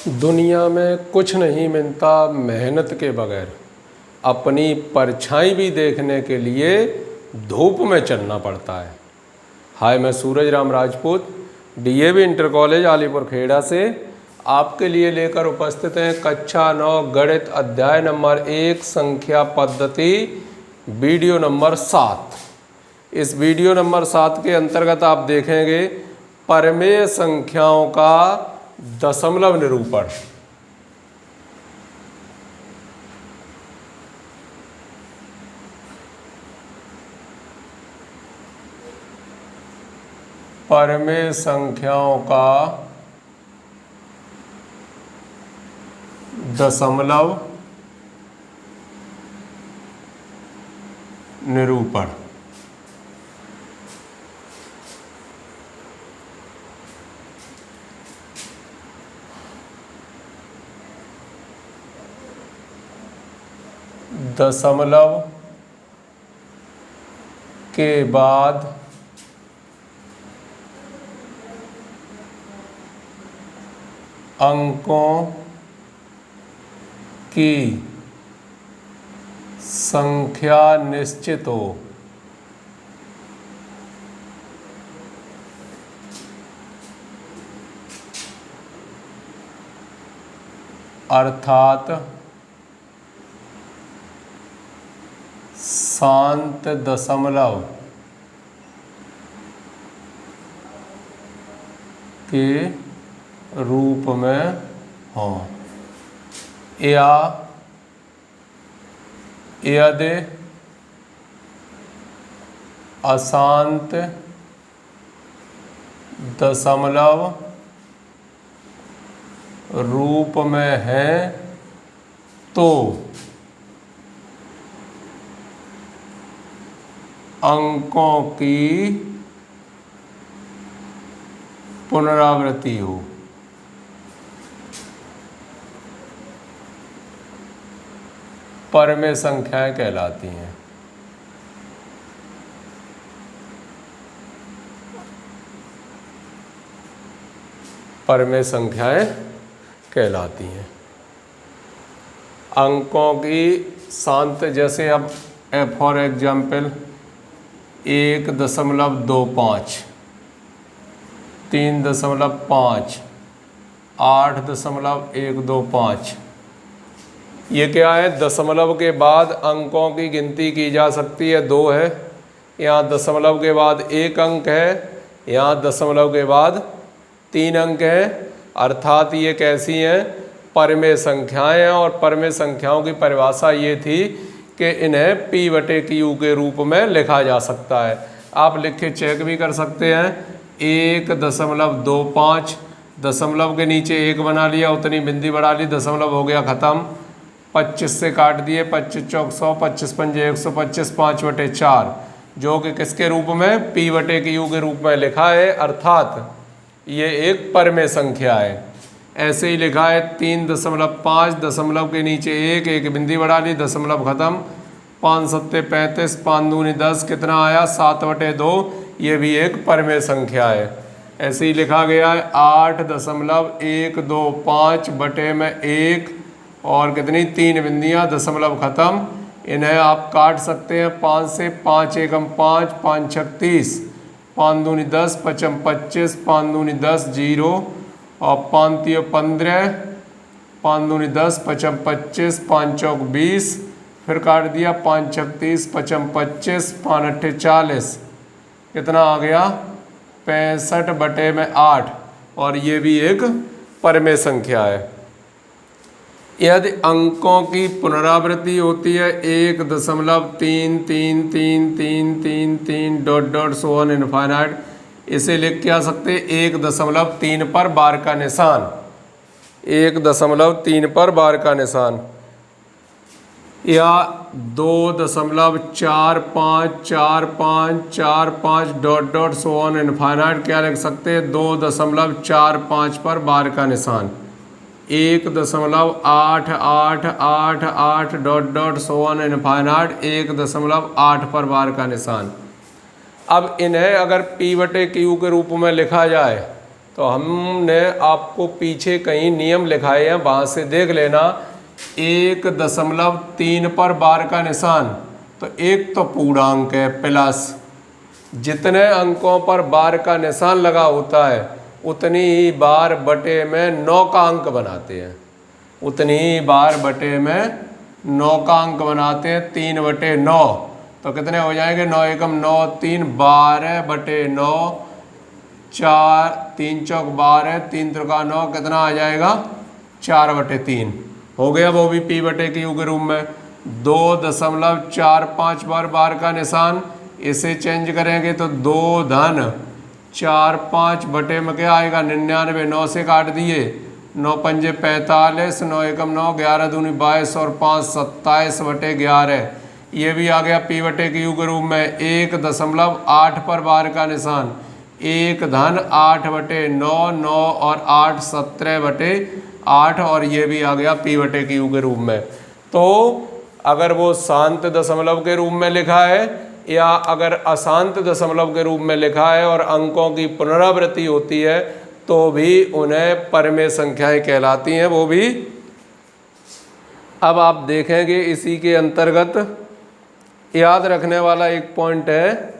दुनिया में कुछ नहीं मिलता मेहनत के बगैर। अपनी परछाई भी देखने के लिए धूप में चलना पड़ता है। हाय, मैं Suraj Ram Rajput DAV inter college Alipur Khera से आपके लिए लेकर उपस्थित हैं कक्षा 9 गणित अध्याय नंबर 1 संख्या पद्धति वीडियो नंबर 7। इस वीडियो नंबर 7 के अंतर्गत आप देखेंगे परमेय संख्याओं का दशमलव निरूपण। परमेय संख्याओं का दशमलव निरूपण। दशमलव के बाद अंकों की संख्या निश्चित हो। अर्थात शांत दशमलव के रूप में हो या यदि अशांत दशमलव रूप में है तो अंकों की पुनरावृत्ति हो। परमेय संख्याएं कहलाती हैं। परमेय संख्याएं कहलाती हैं। अंकों की शांत, जैसे अब फॉर एग्जाम्पल 1.25, 3.5, 8.125। ये क्या है? दशमलव के बाद अंकों की गिनती की जा सकती है, 2 है। यहाँ दशमलव के बाद 1 अंक है, यहाँ दशमलव के बाद 3 अंक है। अर्थात ये कैसी हैं? परमेय संख्याएं हैं। और परमेय संख्याओं की परिभाषा ये थी कि इन्हें P/Q के रूप में लिखा जा सकता है। आप लिख के चेक भी कर सकते हैं। 1.25, दशमलव के नीचे 1 बना लिया, उतनी बिंदी बढ़ा ली, दशमलव हो गया ख़त्म। 25 से काट दिए, 25 चौक 100, 25 पंजे 125, 5/4, जो कि किसके रूप में? P/Q के रूप में लिखा है। अर्थात ये एक परमेय संख्या है। ऐसे ही लिखा है 3.5, दशमलव के नीचे 1 बिंदी बढ़ा ली, दशमलव खत्म। 5 सत्ते 35, 5 दूनी 10, कितना आया? 7/2। ये भी एक परमेय संख्या है। ऐसे ही लिखा गया है 8.125 बटे में 1 और कितनी? 3 बिंदियाँ, दशमलव खत्म। इन्हें आप काट सकते हैं 5 से। 5 एकम 5, 5 छक 30, 5 दूनी 10, 5 25, 5 दूनी 10, 0 और 5 तियो 15, 5 दूनी 10, 5 25, 5 चौक 20, फिर काट दिया 5 छक 30, 5 25, 5 अट्ठे 40, कितना आ गया? 65 बटे में 8। और ये भी एक परमेय संख्या है। यदि अंकों की पुनरावृत्ति होती है 1.333333 dot dot so on infinite, इसे लिख के आ सकते 1.3 पर बार का निशान। 1.3 पर बार का निशान, या 2.454545 dot dot so on infinite क्या लिख सकते हैं? 2.45 पर बार का निशान। 1.888 dot dot so on infinite 1.8 पर बार का निशान। अब इन्हें अगर P/Q के रूप में लिखा जाए तो हमने आपको पीछे कहीं नियम लिखाए हैं, वहाँ से देख लेना। 1.3 पर बार का निशान, तो एक तो पूर्णांक है प्लस जितने अंकों पर बार का निशान लगा होता है उतनी ही बार बटे में 9 का अंक बनाते हैं, उतनी ही बार बटे में 9 का अंक बनाते हैं। 3/9 तो कितने हो जाएंगे? 9 एकम 9, 3 12 बटे 9, 4 3 चौक 12, 3 त्रिका 9, कितना आ जाएगा? 4/3 हो गया। वो भी पी बटे क्यू के रूप में। 2.45 बार का निशान, इसे चेंज करेंगे तो 2 धन 4 5 बटे में क्या आएगा? 99। 9 से काट दिए, 9 पंजे 45, 9 एकम 9, 11 दूनी 22 और 5 27/11। ये भी आ गया पी बटे क्यू के रूप में। 1.8 पर बार का निशान, 1 धन 8/9, 9 और 8 17/8 और ये भी आ गया पी बटे क्यू के रूप में। तो अगर वो शांत दशमलव के रूप में लिखा है या अगर अशांत दशमलव के रूप में लिखा है और अंकों की पुनरावृत्ति होती है तो भी उन्हें परमेय संख्याएं कहलाती हैं, वो भी। अब आप देखेंगे इसी के अंतर्गत याद रखने वाला एक पॉइंट है,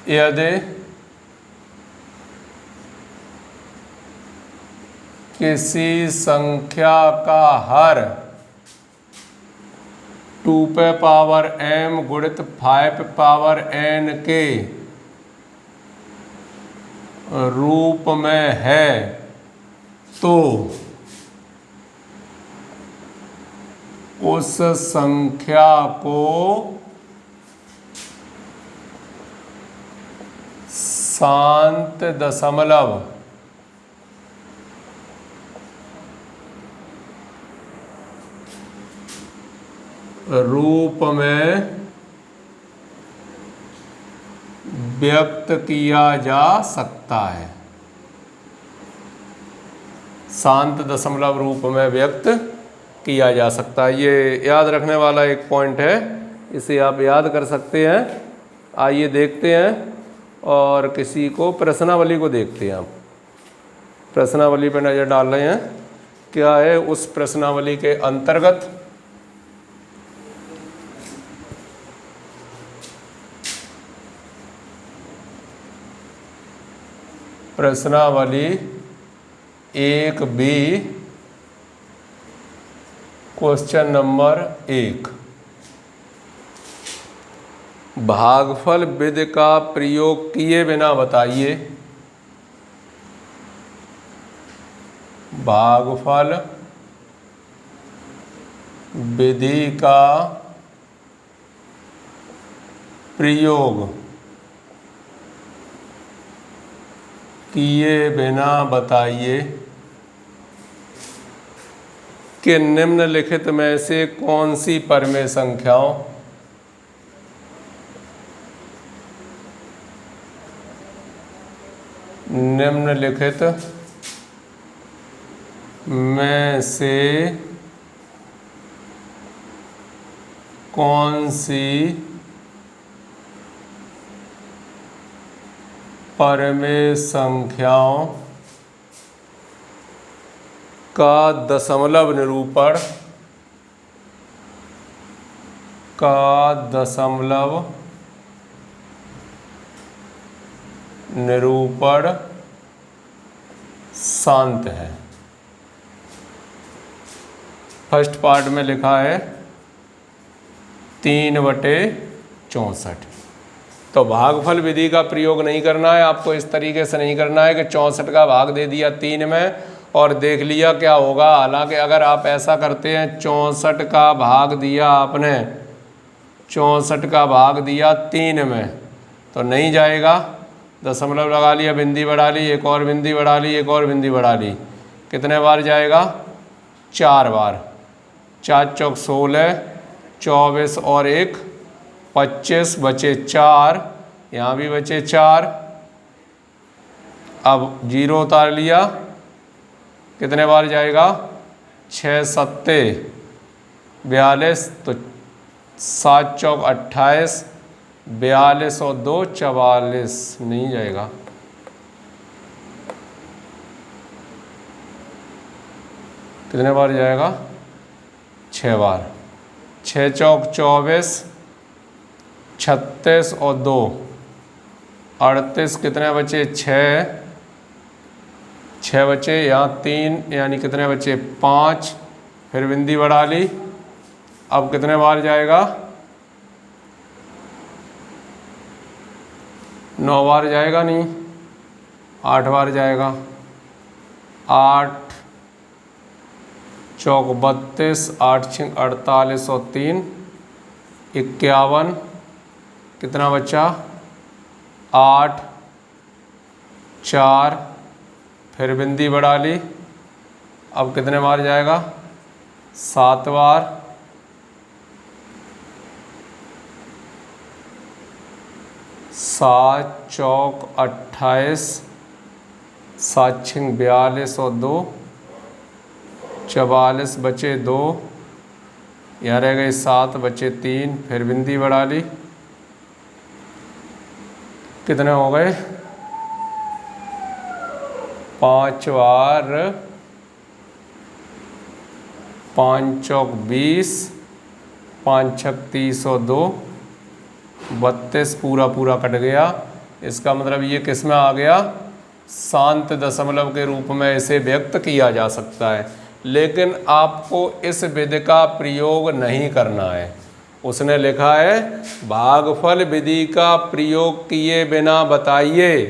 यदि किसी संख्या का हर 2m गुणित 5n के रूप में है तो उस संख्या को शांत दशमलव रूप में व्यक्त किया जा सकता है। शांत दशमलव रूप में व्यक्त किया जा सकता है। ये याद रखने वाला एक पॉइंट है, इसे आप याद कर सकते हैं। आइए देखते हैं और किसी को प्रश्नावली को देखते हैं। आप प्रश्नावली पर नज़र डाल रहे हैं, क्या है उस प्रश्नावली के अंतर्गत। प्रश्नावली 1B क्वेश्चन नंबर 1, भागफल विधि का प्रयोग किए बिना बताइए। भागफल विधि का प्रयोग किए बिना बताइए कि निम्नलिखित में से कौन सी परमेय संख्याओं निम्नलिखित में से कौन सी परमेय संख्याओं का दशमलव निरूपण शांत है। फर्स्ट पार्ट में लिखा है 3/64। तो भागफल विधि का प्रयोग नहीं करना है आपको, इस तरीके से नहीं करना है कि 64 का भाग दे दिया 3 में और देख लिया क्या होगा। हालांकि अगर आप ऐसा करते हैं 64 का भाग दिया आपने, 64 का भाग दिया 3 में तो नहीं जाएगा। दशमलव लगा लिया, बिंदी बढ़ा ली, एक और बिंदी बढ़ा ली, एक और बिंदी बढ़ा ली, कितने बार जाएगा? 4 बार। 4 चौक 16, 24 और 1 25 बचे 4, यहाँ भी बचे 4, अब 0 उतार लिया, कितने बार जाएगा, 6 सत्ते 42, तो 7 चौक 28, 42 और 2 44, नहीं जाएगा। कितने बार जाएगा, 6 बार। 6 चौक 24, 36 और 2 38, कितने बचे, 6 बचे, यहाँ 3 यानी कितने बचे, 5, फिर बिंदी बढ़ा ली। अब कितने बार जाएगा, 9 बार जाएगा, नहीं 8 बार जाएगा। 8 चौक 32, 8 छिंग 48 और 3 51, कितना बचा, 8 4, फिर बिंदी बढ़ा ली। अब कितने बार जाएगा, 7 बार। 7 चौक 28, 7 छिंग 42 और 2 44, बचे 2, यहाँ रह गए 7, बचे 3, फिर बिंदी बढ़ा ली। कितने हो गए, 5 बार, 5 चौक 20, 5 छक 30 और 2 32, पूरा पूरा कट गया। इसका मतलब ये किस में आ गया, शांत दशमलव के रूप में इसे व्यक्त किया जा सकता है। लेकिन आपको इस विधि का प्रयोग नहीं करना है। उसने लिखा है भागफल विधि का प्रयोग किए बिना बताइए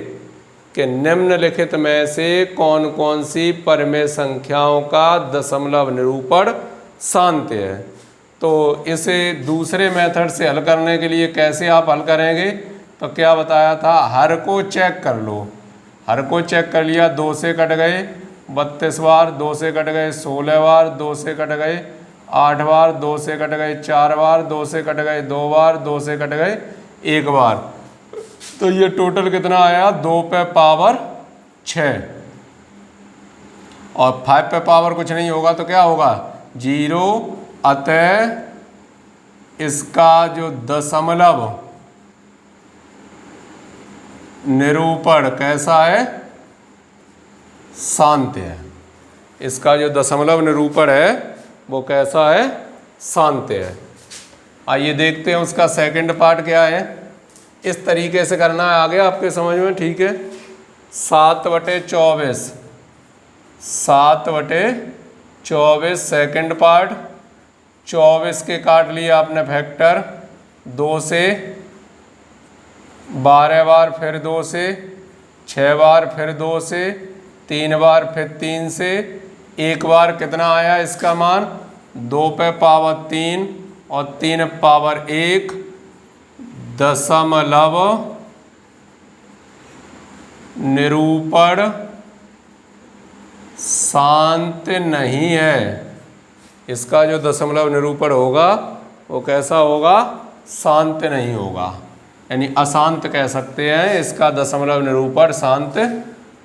कि निम्नलिखित में से कौन कौन सी परमेय संख्याओं का दशमलव निरूपण शांत है। तो इसे दूसरे मेथड से हल करने के लिए कैसे आप हल करेंगे, तो क्या बताया था, हर को चेक कर लो। हर को चेक कर लिया, 2 से कट गए 32 बार, 2 से कट गए 16 बार, 2 से कट गए 8 बार, 2 से कट गए 4 बार, 2 से कट गए 2 बार, 2 से कट गए 1 बार। तो ये टोटल कितना आया, 2 पे पावर 6 और 5 पे पावर कुछ नहीं होगा तो क्या होगा, 0। अतः इसका जो दशमलव निरूपण कैसा है, शांत है। इसका जो दशमलव निरूपण है वो कैसा है, शांत है। आइए देखते हैं उसका सेकंड पार्ट क्या है। इस तरीके से करना है, आ गया आपके समझ में, ठीक है। 7/24, 7/24 सेकंड पार्ट। 24 के काट लिए आपने फैक्टर, 2 से 12 बार, फिर 2 से 6 बार, फिर 2 से 3 बार, फिर 3 से 1 बार। कितना आया इसका मान, 2 पे पावर 3 और 3 पावर 1। दशमलव निरूपण शांत नहीं है। इसका जो दशमलव निरूपण होगा वो कैसा होगा, शांत नहीं होगा, यानी अशांत कह सकते हैं। इसका दशमलव निरूपण शांत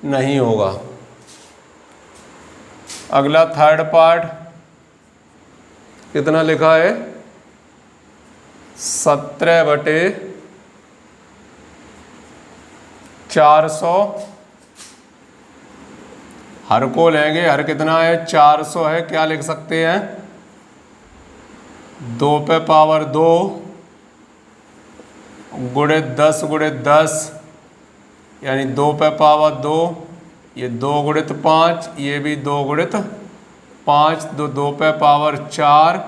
नहीं होगा। अगला थर्ड पार्ट कितना लिखा है, 17/400। हर को लेंगे, हर कितना है, 400 है। क्या लिख सकते हैं, 2 पे पावर 2 गुणे 10 गुणे 10, यानी 2 पे पावर 2, ये 2 गुणित 5, ये भी 2 गुणित 5, 2 पे पावर 4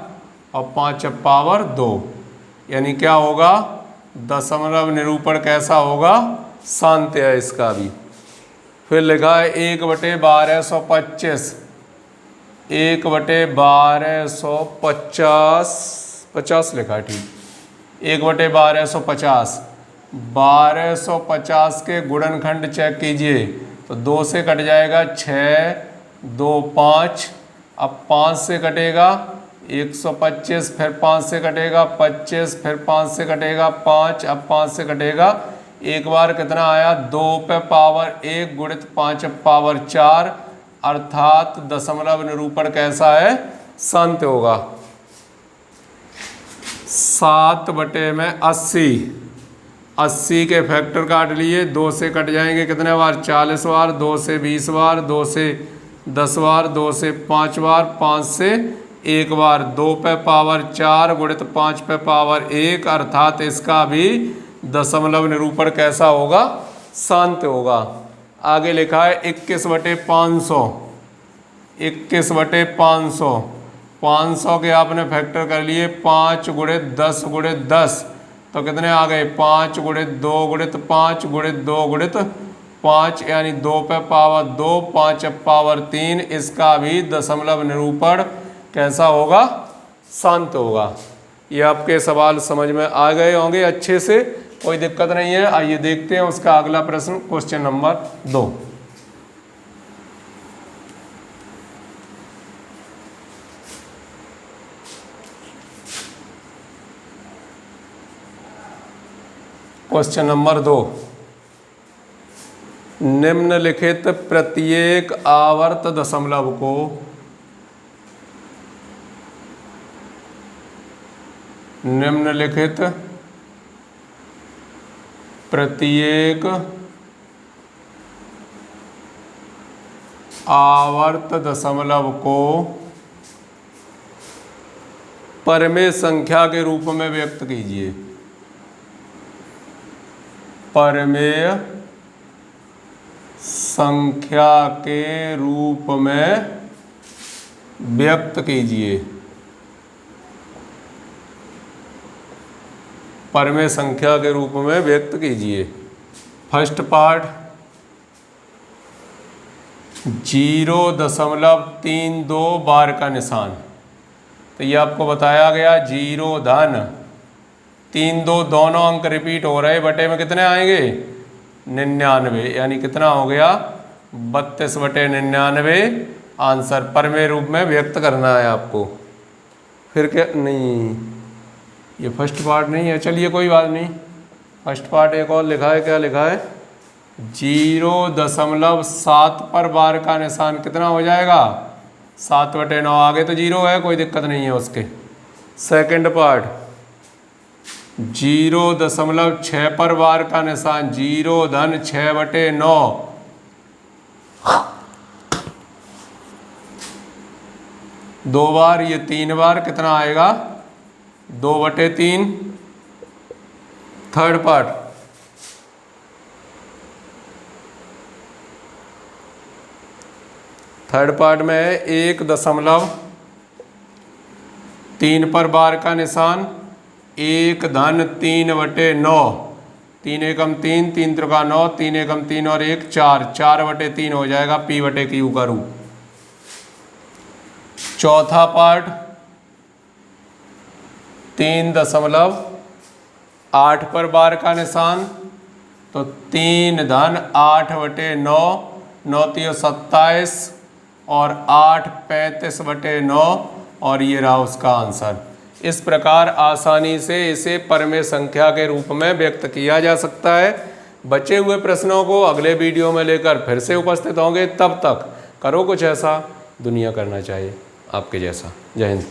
और 5 पावर 2, यानी क्या होगा, दशमलव निरूपण कैसा होगा, शांत है इसका भी। फिर लिखा है 1/1225, 1/1250, 50 लिखा है, ठीक, 1/1250। 1250 के गुणनखंड चेक कीजिए, तो 2 से कट जाएगा 6, 2 5, अब 5 से कटेगा 125, फिर 5 से कटेगा 25, फिर 5 से कटेगा 5, अब 5 से कटेगा एक बार कितना आया 2 पे पावर 1 गुणित 5 पे पावर 4, अर्थात दशमलव निरूपण कैसा है, संत होगा। 7 बटे में 80, 80 के फैक्टर काट लिए, 2 से कट जाएंगे कितने बार 40 बार, 2 से 20 बार, 2 से 10 बार, 2 से 5 बार, 5 से 1 बार, 2 पे पावर 4 गुणित 5 पे पावर 1, अर्थात इसका भी दशमलव निरूपण कैसा होगा, शांत होगा। आगे लिखा है 21 बटे 500, 21 बटे 500, 500 के आपने फैक्टर कर लिए, 5 गुणित 10 गुणित 10, तो कितने आ गए 5 गुणित 2 गुणित 5 गुणित 2 गुणित 5, यानी 2 पे पावर 2, 5 पे पावर 3, इसका भी दशमलव निरूपण कैसा होगा, शांत होगा। ये आपके सवाल समझ में आ गए होंगे अच्छे से, कोई दिक्कत नहीं है। आइए देखते हैं उसका अगला प्रश्न, क्वेश्चन नंबर 2। क्वेश्चन नंबर 2, निम्नलिखित प्रत्येक आवर्त दशमलव को निम्नलिखित प्रत्येक आवर्त दशमलव को परमेय संख्या के रूप में व्यक्त कीजिए। परमेय संख्या के रूप में व्यक्त कीजिए। परमेय संख्या के रूप में व्यक्त कीजिए। फर्स्ट पार्ट 0.32 बार का निशान, तो ये आपको बताया गया 0 धन 3 2 दोनों अंक रिपीट हो रहे, बटे में कितने आएंगे 99, यानी कितना हो गया 32 बटे 99 आंसर परमेय रूप में व्यक्त करना है आपको। फिर क्या, नहीं ये फर्स्ट पार्ट नहीं है, चलिए कोई बात नहीं। फर्स्ट पार्ट एक और लिखा है, क्या लिखा है 0.7 पर बार का निशान कितना हो जाएगा 7 बटे 9, आगे तो 0 है, कोई दिक्कत नहीं है उसके। सेकंड पार्ट 0.6 पर बार का निशान 0 धन 6 बटे 9, दो बार, ये 3 बार, कितना आएगा 2 बटे 3। थर्ड पार्ट में है 1.3 पर बार का निशान 1 धन 3 बटे 9, 3 एकम 3, 3 त्रिका 9, 3 एकम 3 और 1 4, 4 बटे 3 हो जाएगा पी बटे क्यू का रूप। चौथा पार्ट 3.8 पर बार का निशान, तो 3 धन 8 बटे 9, 9 3 27 और 8 35 बटे 9, और ये रहा उसका आंसर। इस प्रकार आसानी से इसे परमेय संख्या के रूप में व्यक्त किया जा सकता है। बचे हुए प्रश्नों को अगले वीडियो में लेकर फिर से उपस्थित होंगे, तब तक करो कुछ ऐसा दुनिया करना चाहिए आपके जैसा। जय हिंद।